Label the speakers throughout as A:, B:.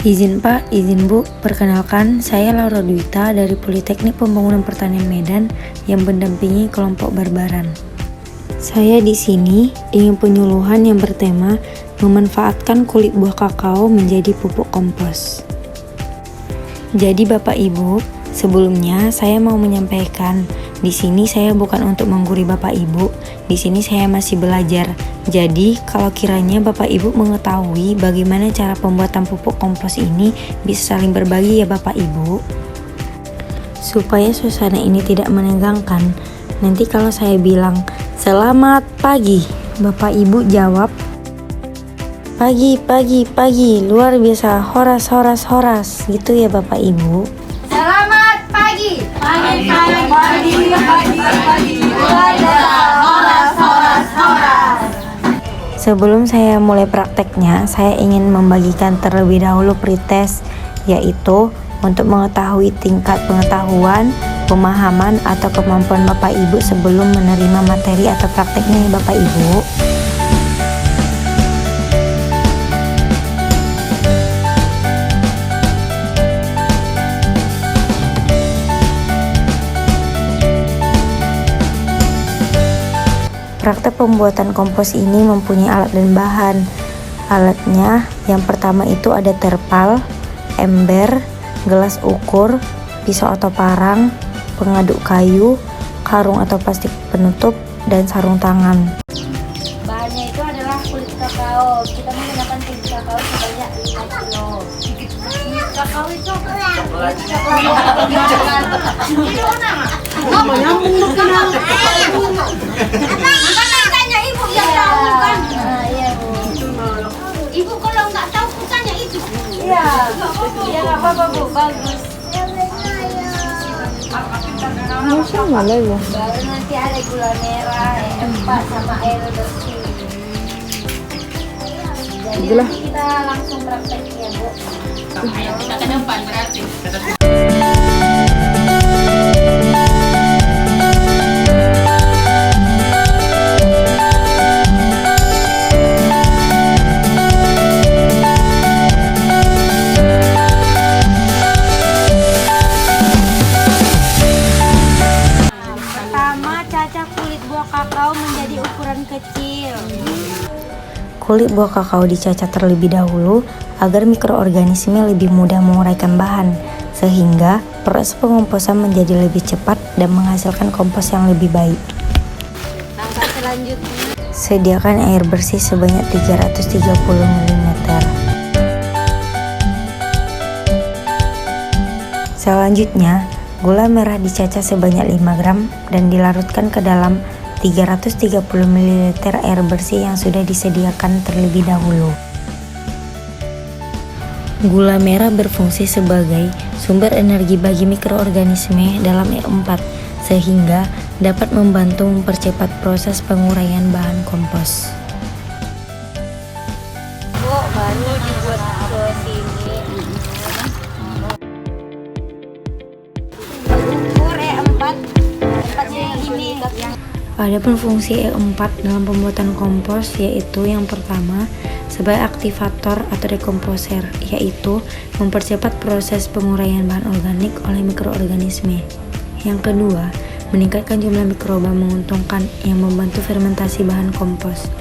A: Izin Pak, izin Bu, perkenalkan saya Laura Dwita dari Politeknik Pembangunan Pertanian Medan yang mendampingi kelompok Barbaran. Saya di sini ingin penyuluhan yang bertema memanfaatkan kulit buah kakao menjadi pupuk kompos. Jadi Bapak Ibu, sebelumnya saya mau menyampaikan, di sini saya bukan untuk menggurui Bapak Ibu, di sini saya masih belajar. Jadi, kalau kiranya Bapak Ibu mengetahui bagaimana cara pembuatan pupuk kompos ini, bisa saling berbagi ya Bapak Ibu. Supaya suasana ini tidak menegangkan, nanti kalau saya bilang, "Selamat pagi," Bapak Ibu jawab, "Pagi, pagi, pagi, luar biasa, horas, horas, horas," gitu ya Bapak Ibu.
B: Selamat pagi. Pagi, pagi, pagi, pagi, pagi, luar biasa, horas, horas, horas.
A: Sebelum saya mulai prakteknya, saya ingin membagikan terlebih dahulu pretest, yaitu untuk mengetahui tingkat pengetahuan, pemahaman, atau kemampuan Bapak Ibu sebelum menerima materi atau prakteknya ya Bapak Ibu. Praktek pembuatan kompos ini mempunyai alat dan bahan. Alatnya yang pertama itu ada terpal, ember, gelas ukur, pisau atau parang, pengaduk kayu, karung atau plastik penutup, dan sarung tangan.
B: Bahannya itu adalah kulit kakao. Kita menggunakan kulit kakao sebanyak 5 kilo. Kulit kakao itu tanya ibu yang tahu kan? Iya Bu. Ibu kalau nggak tahu tanya itu. Iya. Iya nggak apa-apa Bu, bagus. Baru nanti ada gula merah, air 4 sama air bersih. Jadi nanti kita langsung prakteknya Bu. Kita ke depan berarti. Pertama, cacah kulit buah kakao menjadi ukuran kecil.
A: Kulit buah kakao dicacah terlebih dahulu agar mikroorganisme lebih mudah menguraikan bahan, sehingga proses pengomposan menjadi lebih cepat dan menghasilkan kompos yang lebih baik.
B: Langkah selanjutnya,
A: Sediakan air bersih sebanyak 330 ml. Selanjutnya, gula merah dicacah sebanyak 5 gram dan dilarutkan ke dalam 330 ml air bersih yang sudah disediakan terlebih dahulu. Gula merah berfungsi sebagai sumber energi bagi mikroorganisme dalam E4, sehingga dapat membantu mempercepat proses penguraian bahan kompos.
B: Bu, baru dibuat ke sini. Ukur E4, tempatnya yang ini.
A: Adapun fungsi E4 dalam pembuatan kompos yaitu yang pertama sebagai aktivator atau dekomposer, yaitu mempercepat proses penguraian bahan organik oleh mikroorganisme. Yang kedua, meningkatkan jumlah mikroba menguntungkan yang membantu fermentasi bahan kompos.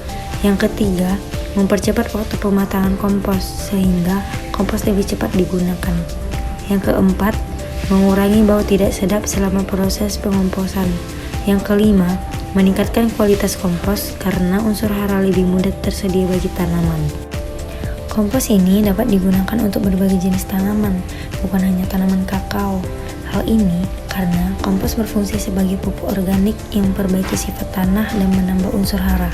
A: Yang ketiga, mempercepat waktu pematangan kompos sehingga kompos lebih cepat digunakan. Yang keempat, mengurangi bau tidak sedap selama proses pengomposan. Yang kelima, meningkatkan kualitas kompos karena unsur hara lebih mudah tersedia bagi tanaman. Kompos ini dapat digunakan untuk berbagai jenis tanaman, bukan hanya tanaman kakao. Hal ini karena kompos berfungsi sebagai pupuk organik yang memperbaiki sifat tanah dan menambah unsur hara.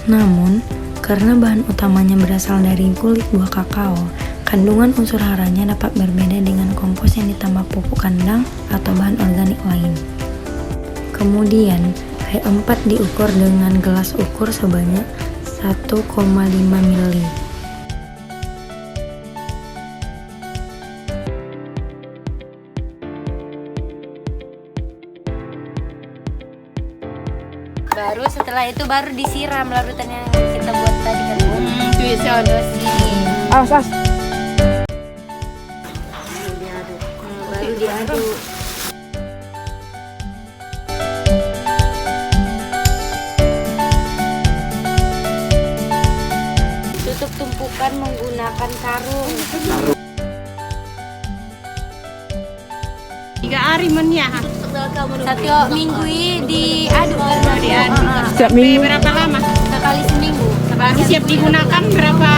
A: Namun, karena bahan utamanya berasal dari kulit buah kakao, kandungan unsur haranya dapat berbeda dengan kompos yang ditambah pupuk kandang atau bahan organik lain. Kemudian, E4 diukur dengan gelas ukur sebanyak 1,5 ml.
B: Baru setelah itu baru disiram larutan yang kita buat tadi kan Bu. Cuy, sini.
C: Awas.
B: diaduk. Tutup tumpukan menggunakan karung.
C: 3 hari menya.
B: Setiap minggu diaduk kan?
C: Diaduk.
D: Setiap minggu.
C: Berapa lama?
B: Sekali seminggu.
C: Baru siap digunakan berapa?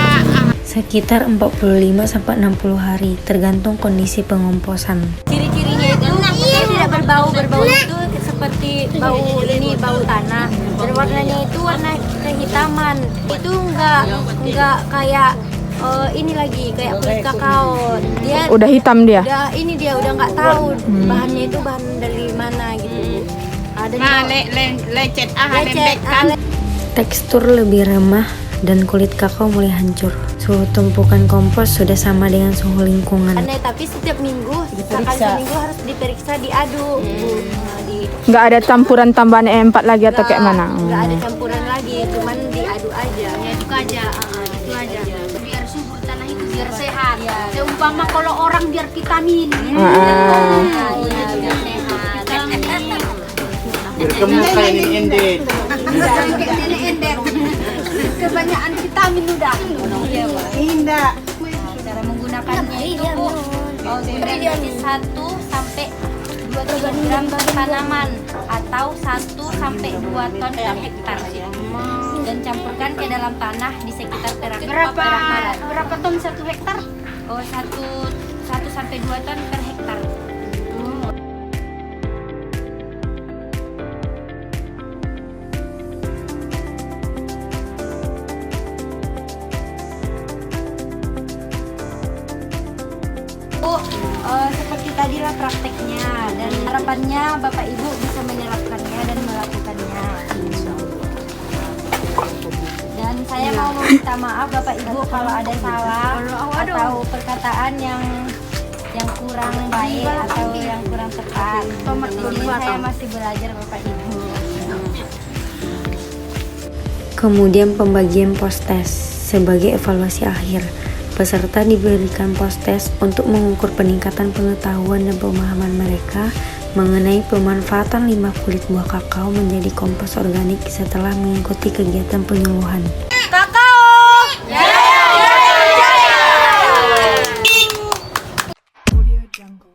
A: Sekitar 45-60 hari tergantung kondisi pengomposan.
B: Ciri-cirinya itu dia tidak berbau itu seperti bau tanah, dan warnanya itu warna kehitaman. Itu enggak kayak ini lagi kayak kulit kakao. Dia
D: Udah hitam dia.
B: udah nggak tahu bahannya itu bahan dari mana gitu. Ada
C: Lecet,
B: lecet,
C: lembek kan?
A: Tekstur lebih remah dan kulit kakao mulai hancur. Suhu tumpukan kompos sudah sama dengan suhu lingkungan.
B: tapi setiap minggu sekali seminggu harus diperiksa, diaduk.
D: Nggak ada campuran tambahan E4 lagi atau kayak mana?
B: Nggak ada campuran lagi, cuman diaduk aja.
C: Itu aja. Biar subur tanah itu biar sehat. Seumpama kalau orang biar vitamin.
B: Iya, biar sehat.
E: Biar gemuk kayak ini ended.
C: Kebanyakan vitamin udah.
B: Iya, Pak.
C: Indah.
B: Cara menggunakannya itu berarti 1 sampai 2 kilogram per tanaman atau 1 sampai 2 ton per hektar. Dan campurkan ke dalam tanah di sekitar terak.
C: Berapa ton 1 hektar?
B: Oh, 1 sampai 2 ton per hektar. Seperti tadilah prakteknya, dan harapannya Bapak Ibu bisa menyerapkannya dan melakukannya. Dan saya mau meminta maaf Bapak Ibu kalau ada salah atau perkataan yang kurang baik atau yang kurang tepat. Jadi saya masih belajar Bapak Ibu.
A: Kemudian pembagian postes sebagai evaluasi akhir. Peserta diberikan postes untuk mengukur peningkatan pengetahuan dan pemahaman mereka mengenai pemanfaatan limbah kulit buah kakao menjadi kompos organik setelah mengikuti kegiatan penyuluhan.
B: Kakao!
D: Audio Jungle.